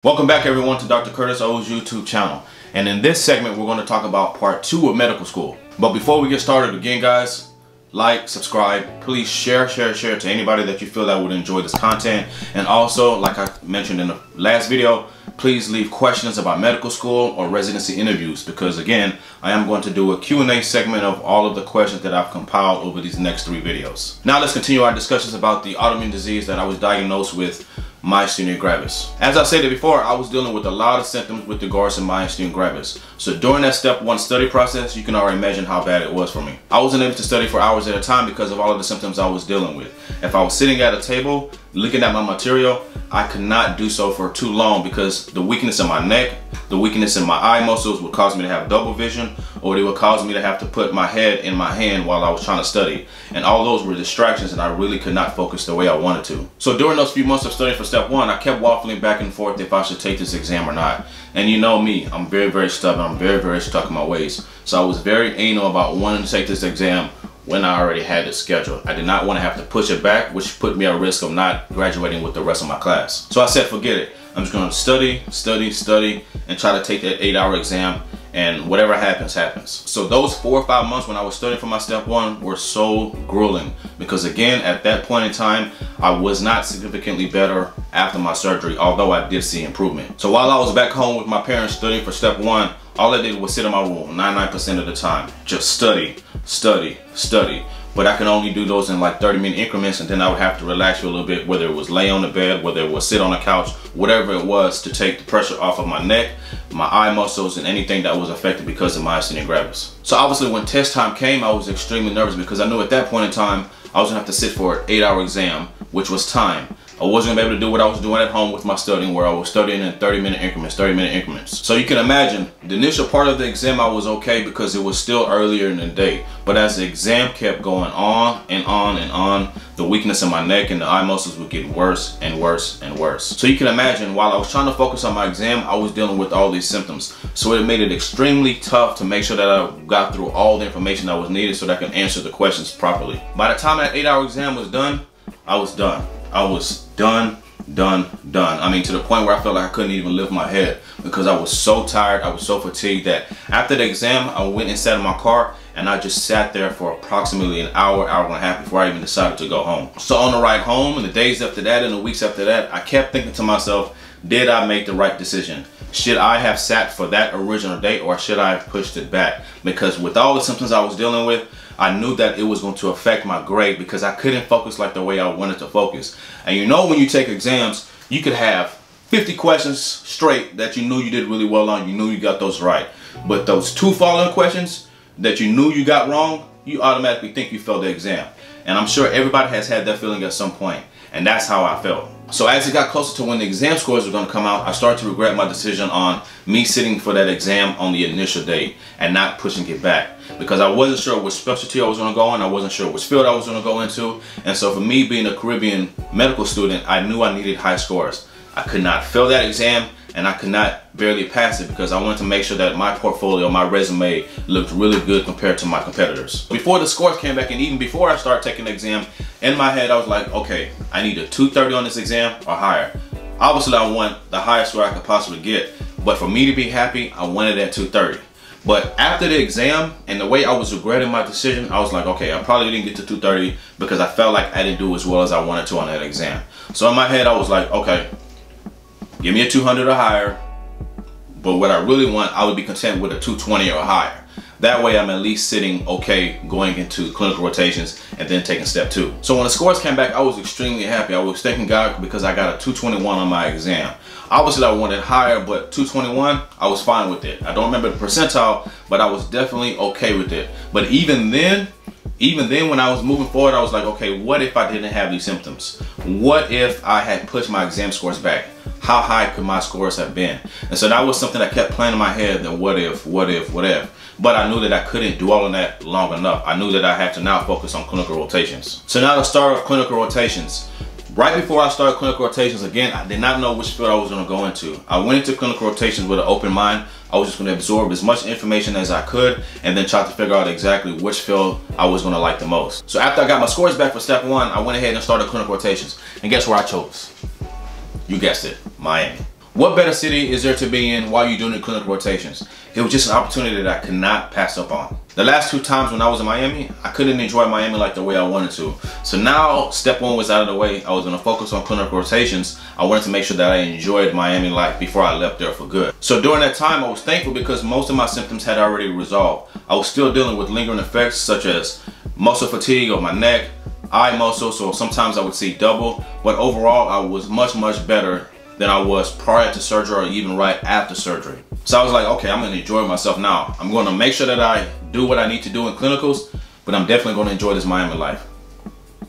Welcome back everyone to Dr. Curtis O's YouTube channel. And in this segment we're going to talk about part 2 of medical school. But before we get started again guys, like, subscribe, please share to anybody that you feel that would enjoy this content. And also, like I mentioned in the last video, please leave questions about medical school or residency interviews, because again, I am going to do a Q&A segment of all of the questions that I've compiled over these next 3 videos. Now let's continue our discussions about the autoimmune disease that I was diagnosed with, myasthenia gravis. As I said before, I was dealing with a lot of symptoms with regards to myasthenia gravis. So during that step 1 study process, you can already imagine how bad it was for me. I wasn't able to study for hours at a time because of all of the symptoms I was dealing with. If I was sitting at a table looking at my material, I could not do so for too long because the weakness in my neck, the weakness in my eye muscles would cause me to have double vision, or they would cause me to have to put my head in my hand while I was trying to study. And all those were distractions and I really could not focus the way I wanted to. So during those few months of studying for step 1, I kept waffling back and forth if I should take this exam or not. And you know me, I'm very stubborn, I'm very stuck in my ways. So I was very anal about wanting to take this exam when I already had it scheduled. I did not want to have to push it back, which put me at risk of not graduating with the rest of my class. So I said, forget it. I'm just going to study, and try to take that 8-hour exam, and whatever happens, happens. So those 4 or 5 months when I was studying for my step 1 were so grueling, because again, at that point in time, I was not significantly better after my surgery, although I did see improvement. So while I was back home with my parents studying for step 1, all I did was sit in my room 99% of the time. Just study. But I can only do those in like 30-minute increments, and then I would have to relax for a little bit, whether it was lay on the bed, whether it was sit on the couch, whatever it was, to take the pressure off of my neck, my eye muscles, and anything that was affected because of myasthenia gravis. So obviously when test time came, I was extremely nervous because I knew at that point in time I was gonna have to sit for an 8-hour exam, which was time. I wasn't gonna be able to do what I was doing at home with my studying, where I was studying in 30-minute increments. So you can imagine, the initial part of the exam I was okay because it was still earlier in the day. But as the exam kept going on and on, the weakness in my neck and the eye muscles would get worse and worse. So you can imagine, while I was trying to focus on my exam, I was dealing with all these symptoms. So it made it extremely tough to make sure that I got through all the information that was needed so that I could answer the questions properly. By the time that 8-hour exam was done, I was done. I was done. I mean, to the point where I felt like I couldn't even lift my head because I was so tired, I was so fatigued that after the exam, I went and sat in my car and I just sat there for approximately an hour and a half before I even decided to go home. So on the ride home and the days after that and the weeks after that, I kept thinking to myself, did I make the right decision? Should I have sat for that original date, or should I have pushed it back? Because with all the symptoms I was dealing with, I knew that it was going to affect my grade because I couldn't focus like the way I wanted to focus. And you know, when you take exams, you could have 50 questions straight that you knew you did really well on, you knew you got those right. But those 2 following questions that you knew you got wrong, you automatically think you failed the exam. And I'm sure everybody has had that feeling at some point. And that's how I felt. So as it got closer to when the exam scores were going to come out, I started to regret my decision on me sitting for that exam on the initial date and not pushing it back. Because I wasn't sure which specialty I was going to go in, I wasn't sure which field I was going to go into. And so for me being a Caribbean medical student, I knew I needed high scores. I could not fail that exam, and I could not barely pass it because I wanted to make sure that my portfolio, my resume, looked really good compared to my competitors. Before the scores came back, and even before I started taking the exam, in my head I was like, okay, I need a 230 on this exam or higher. Obviously I want the highest score I could possibly get, but for me to be happy, I wanted that 230. But after the exam and the way I was regretting my decision, I was like, okay, I probably didn't get to 230 because I felt like I didn't do as well as I wanted to on that exam. So in my head I was like, okay, give me a 200 or higher, but what I really want, I would be content with a 220 or higher. That way I'm at least sitting okay going into clinical rotations and then taking step 2. So when the scores came back, I was extremely happy. I was thanking God because I got a 221 on my exam. Obviously I wanted higher, but 221, I was fine with it. I don't remember the percentile, but I was definitely okay with it. But even then when I was moving forward, I was like, okay, what if I didn't have these symptoms? What if I had pushed my exam scores back? How high could my scores have been? And so that was something that kept playing in my head, that what if? But I knew that I couldn't do all of that long enough. I knew that I had to now focus on clinical rotations. So now to start clinical rotations. Right before I started clinical rotations, again, I did not know which field I was going to go into. I went into clinical rotations with an open mind. I was just going to absorb as much information as I could and then try to figure out exactly which field I was going to like the most. So after I got my scores back for step 1, I went ahead and started clinical rotations. And guess where I chose? You guessed it, Miami. What better city is there to be in while you're doing the clinical rotations? It was just an opportunity that I could not pass up on. The last 2 times when I was in Miami, I couldn't enjoy Miami like the way I wanted to. So now step 1 was out of the way. I was going to focus on clinical rotations. I wanted to make sure that I enjoyed Miami life before I left there for good. So during that time, I was thankful because most of my symptoms had already resolved. I was still dealing with lingering effects such as muscle fatigue of my neck, eye muscle, so sometimes I would see double. But overall, I was much better than I was prior to surgery or even right after surgery. So I was like, okay, I'm gonna enjoy myself now. I'm gonna make sure that I do what I need to do in clinicals, but I'm definitely gonna enjoy this Miami life.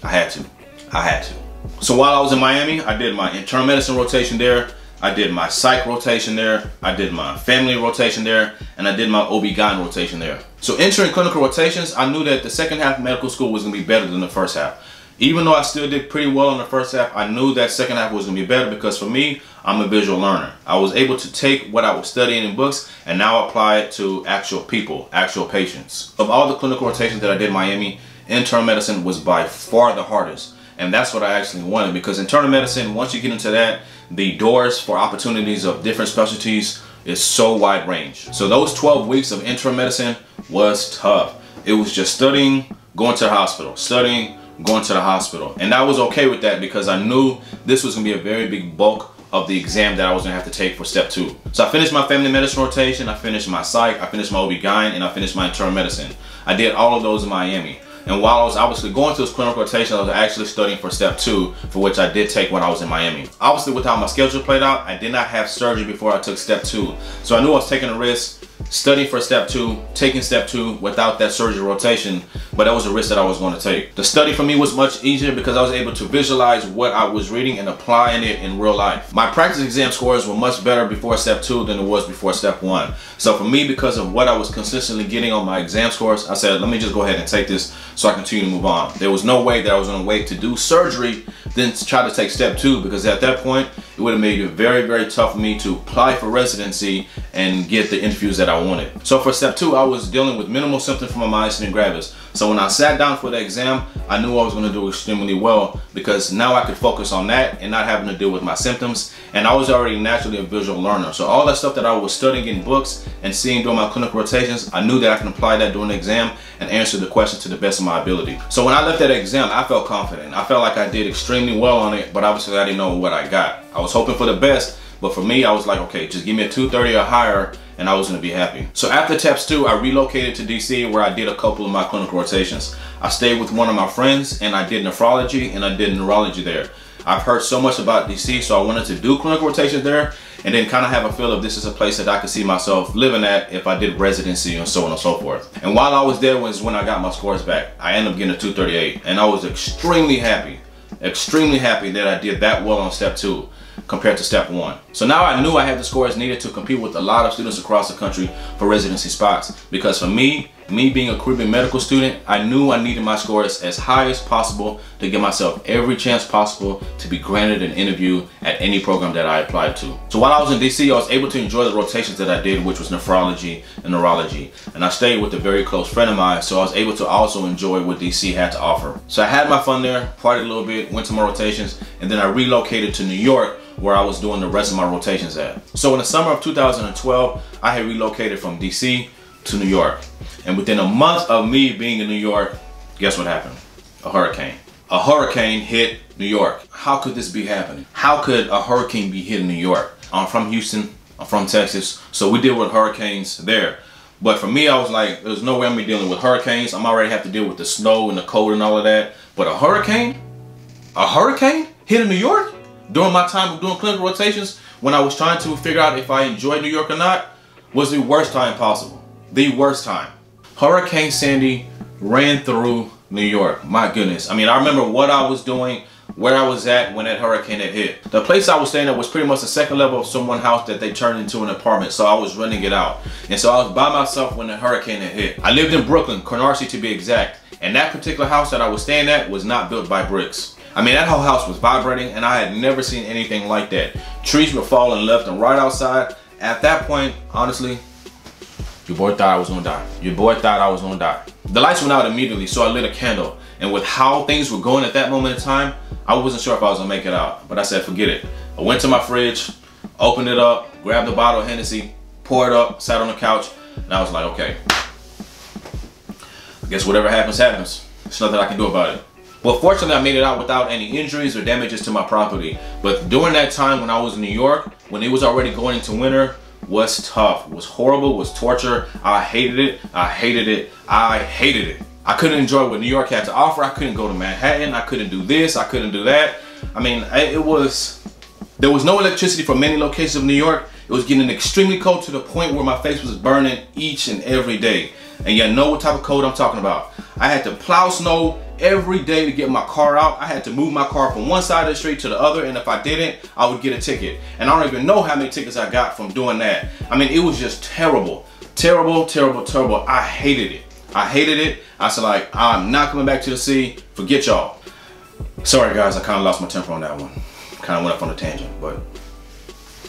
I had to. So while I was in Miami, I did my internal medicine rotation there, I did my psych rotation there, I did my family rotation there, and I did my OB-GYN rotation there. So entering clinical rotations, I knew that the second half of medical school was gonna be better than the first half. Even though I still did pretty well in the first half, I knew that second half was going to be better because for me, I'm a visual learner. I was able to take what I was studying in books and now apply it to actual people, actual patients. Of all the clinical rotations that I did in Miami, internal medicine was by far the hardest. And that's what I actually wanted, because internal medicine, once you get into that, the doors for opportunities of different specialties is so wide range. So those 12 weeks of internal medicine was tough. It was just studying, going to the hospital, studying, going to the hospital. And I was okay with that because I knew this was gonna be a very big bulk of the exam that I was gonna have to take for step 2. So I finished my family medicine rotation, I finished my psych, I finished my OB-GYN, and I finished my internal medicine. I did all of those in Miami. And while I was obviously going through this clinical rotation, I was actually studying for step 2, for which I did take when I was in Miami. Obviously, with how my schedule played out, I did not have surgery before I took step 2. So I knew I was taking a risk, studying for step 2, taking step 2 without that surgery rotation, but that was a risk that I was going to take. The study for me was much easier because I was able to visualize what I was reading and applying it in real life. My practice exam scores were much better before step 2 than it was before step 1. So for me, because of what I was consistently getting on my exam scores, I said, let me just go ahead and take this so I can continue to move on. There was no way that I was going to wait to do surgery then to try to take step 2, because at that point, it would have made it very tough for me to apply for residency and get the interviews that I wanted. So for step 2, I was dealing with minimal symptoms from my myasthenia gravis. So when I sat down for the exam, I knew I was going to do extremely well because now I could focus on that and not having to deal with my symptoms. And I was already naturally a visual learner. So all that stuff that I was studying in books and seeing during my clinical rotations, I knew that I can apply that during the exam and answer the question to the best of my ability. So when I left that exam, I felt confident. I felt like I did extremely well on it, but obviously I didn't know what I got. I was hoping for the best, but for me, I was like, okay, just give me a 230 or higher, and I was gonna be happy. So after TEPS 2, I relocated to DC where I did a couple of my clinical rotations. I stayed with one of my friends and I did nephrology and I did neurology there. I've heard so much about DC, so I wanted to do clinical rotations there and then kind of have a feel of this is a place that I could see myself living at if I did residency and so on and so forth. And while I was there was when I got my scores back. I ended up getting a 238 and I was extremely happy that I did that well on step 2 compared to step 1. So now I knew I had the scores needed to compete with a lot of students across the country for residency spots, because for me being a Caribbean medical student, I knew I needed my scores as high as possible to give myself every chance possible to be granted an interview at any program that I applied to. So while I was in DC, I was able to enjoy the rotations that I did, which was nephrology and neurology. And I stayed with a very close friend of mine, so I was able to also enjoy what DC had to offer. So I had my fun there, partied a little bit, went to my rotations, and then I relocated to New York where I was doing the rest of my rotations at. So in the summer of 2012, I had relocated from DC to New York. And within a month of me being in New York, guess what happened? A hurricane. A hurricane hit New York. How could this be happening? How could a hurricane be hitting New York? I'm from Houston, I'm from Texas, so we deal with hurricanes there. But for me, I was like, there's no way I'm gonna be dealing with hurricanes. I'm already have to deal with the snow and the cold and all of that. But a hurricane hitting New York? During my time of doing clinical rotations, when I was trying to figure out if I enjoyed New York or not, was the worst time possible. The worst time. Hurricane Sandy ran through New York. My goodness. I mean, I remember what I was doing, where I was at when that hurricane had hit. The place I was staying at was pretty much the second level of someone's house that they turned into an apartment, so I was renting it out. And so I was by myself when the hurricane had hit. I lived in Brooklyn, Canarsie to be exact, and that particular house that I was staying at was not built by bricks. I mean, that whole house was vibrating and I had never seen anything like that. Trees were falling left and right outside. At that point, honestly, your boy thought I was gonna die. Your boy thought I was gonna die. The lights went out immediately, so I lit a candle. And with how things were going at that moment in time, I wasn't sure if I was gonna make it out. But I said, forget it. I went to my fridge, Opened it up, grabbed a bottle of Hennessy, poured it up, sat on the couch, and I was like, okay, I guess whatever happens, happens. There's nothing I can do about it. Well, fortunately, I made it out without any injuries or damages to my property. But during that time when I was in New York, when it was already going into winter, was tough, was horrible, was torture. I hated it, I hated it, I hated it. I couldn't enjoy what New York had to offer. I couldn't go to Manhattan. I couldn't do this, I couldn't do that. I mean, there was no electricity for many locations of New York. It was getting extremely cold to the point where my face was burning each and every day. And you know what type of cold I'm talking about. I had to plow snow every day to get my car out. I had to move my car from one side of the street to the other, and if I didn't, I would get a ticket. And I don't even know how many tickets I got from doing that. I mean, it was just terrible. Terrible, terrible, terrible. I hated it. I hated it. I said, like, I'm not coming back to the sea. Forget y'all. Sorry guys, I kind of lost my temper on that one. Kind of went off on a tangent, but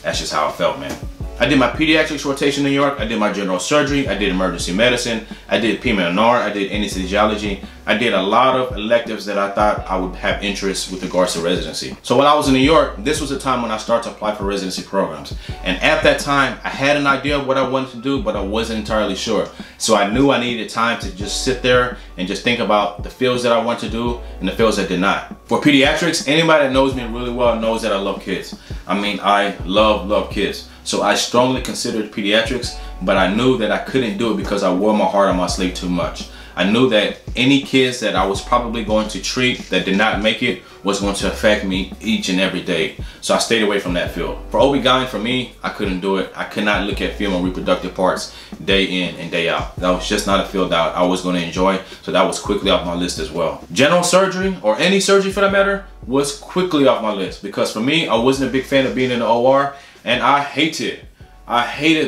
that's just how I felt, man. I did my pediatrics rotation in New York. I did my general surgery. I did emergency medicine. I did PM&R. I did anesthesiology. I did a lot of electives that I thought I would have interest with regards to residency. So when I was in New York, this was the time when I started to apply for residency programs. And at that time, I had an idea of what I wanted to do, but I wasn't entirely sure. So I knew I needed time to just sit there and just think about the fields that I want to do and the fields that did not. For pediatrics, anybody that knows me really well knows that I love kids. I mean, I love kids. So I strongly considered pediatrics, but I knew that I couldn't do it because I wore my heart on my sleeve too much. I knew that any kids that I was probably going to treat that did not make it was going to affect me each and every day. So I stayed away from that field. For OB-GYN, for me, I couldn't do it. I could not look at female reproductive parts day in and day out. That was just not a field that I was going to enjoy. So that was quickly off my list as well. General surgery, or any surgery for that matter, was quickly off my list because for me, I wasn't a big fan of being in the OR, and I hated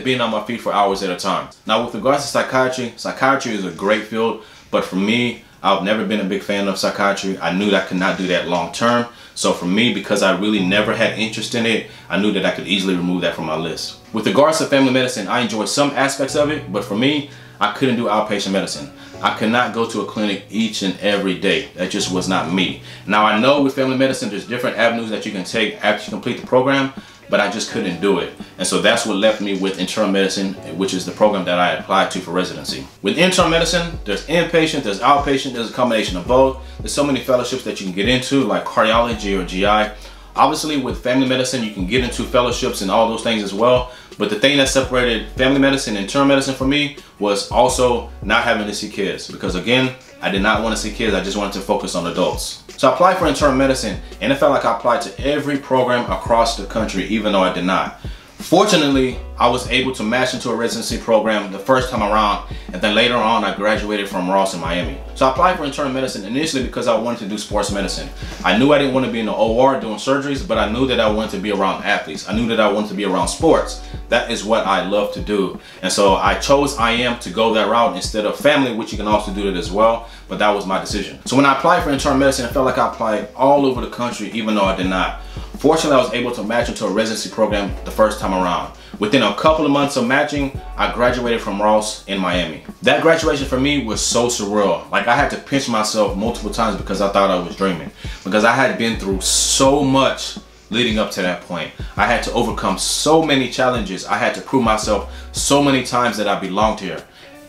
being on my feet for hours at a time. Now with regards to psychiatry, psychiatry is a great field, but for me, I've never been a big fan of psychiatry. I knew that I could not do that long term. So for me, because I really never had interest in it, I knew that I could easily remove that from my list. With regards to family medicine, I enjoy some aspects of it, but for me, I couldn't do outpatient medicine. I could not go to a clinic each and every day. That just was not me. Now I know with family medicine, there's different avenues that you can take after you complete the program, but I just couldn't do it. And so that's what left me with internal medicine, which is the program that I applied to for residency. With internal medicine, there's inpatient, there's outpatient, there's a combination of both. There's so many fellowships that you can get into, like cardiology or GI. Obviously with family medicine, you can get into fellowships and all those things as well. But the thing that separated family medicine and internal medicine for me was also not having to see kids. Because again, I did not want to see kids, I just wanted to focus on adults. So I applied for internal medicine, and it felt like I applied to every program across the country, even though I did not. Fortunately, I was able to match into a residency program the first time around, and then later on I graduated from Ross in Miami. So I applied for internal medicine initially because I wanted to do sports medicine. I knew I didn't want to be in the OR doing surgeries, but I knew that I wanted to be around athletes. I knew that I wanted to be around sports. That is what I love to do. And so I chose IM to go that route instead of family, which you can also do that as well, but that was my decision. So when I applied for internal medicine, it felt like I applied all over the country, even though I did not. Fortunately, I was able to match into a residency program the first time around. Within a couple of months of matching, I graduated from Ross in Miami. That graduation for me was so surreal. Like I had to pinch myself multiple times because I thought I was dreaming. Because I had been through so much leading up to that point. I had to overcome so many challenges. I had to prove myself so many times that I belonged here.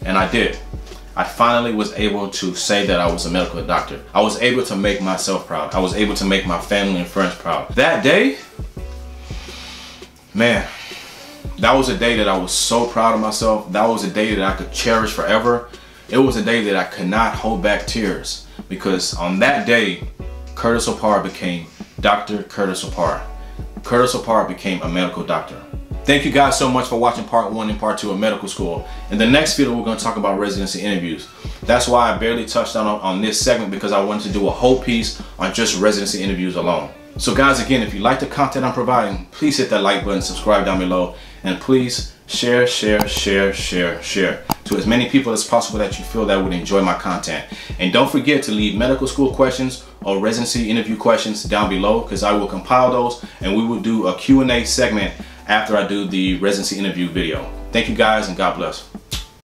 And I did. I finally was able to say that I was a medical doctor. I was able to make myself proud. I was able to make my family and friends proud. That day, man, that was a day that I was so proud of myself. That was a day that I could cherish forever. It was a day that I could not hold back tears, because on that day, Curtis Opar became Dr. Curtis Opar. Curtis Opar became a medical doctor. Thank you guys so much for watching part 1 and part 2 of medical school. In the next video, we're going to talk about residency interviews. That's why I barely touched on this segment, because I wanted to do a whole piece on just residency interviews alone. So guys, again, if you like the content I'm providing, please hit that like button, subscribe down below, and please share to as many people as possible that you feel that would enjoy my content. And don't forget to leave medical school questions or residency interview questions down below, because I will compile those and we will do a Q&A segment after I do the residency interview video. Thank you guys, and God bless.